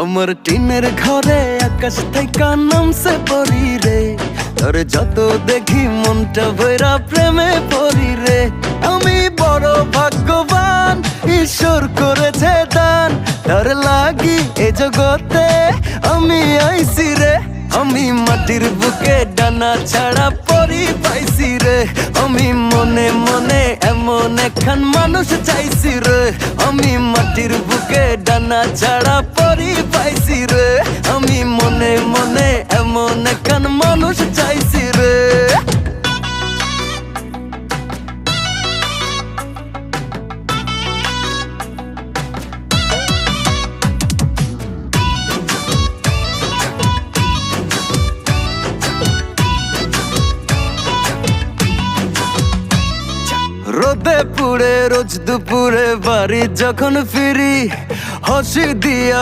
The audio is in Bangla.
আমার টিনের ঘরে আকাশ থেকে নামছে পরি রে, তোর যত দেখি মনটা ভৈরা প্রেমে পরি রে। আমি বড় ভাগ্যবান, ঈশ্বর করেছে দান, তার লাগি এ জগতে আমি আইছি রে। আমি মাটির বুকে ডানা ছাড়া পরি পাইছি রে, আমি মনে মনে এমন একখান মানুষ চাইছি রে। আমি মাটির বুকে ডানা ছাড়া পরি পাইছি রে, আমি মনে মনে এমন একখান মানুষ চাইছি রে। রোদে পুড়ে রোজ দুপুরে বাড়ি যখন ফিরি, হাসি দিয়া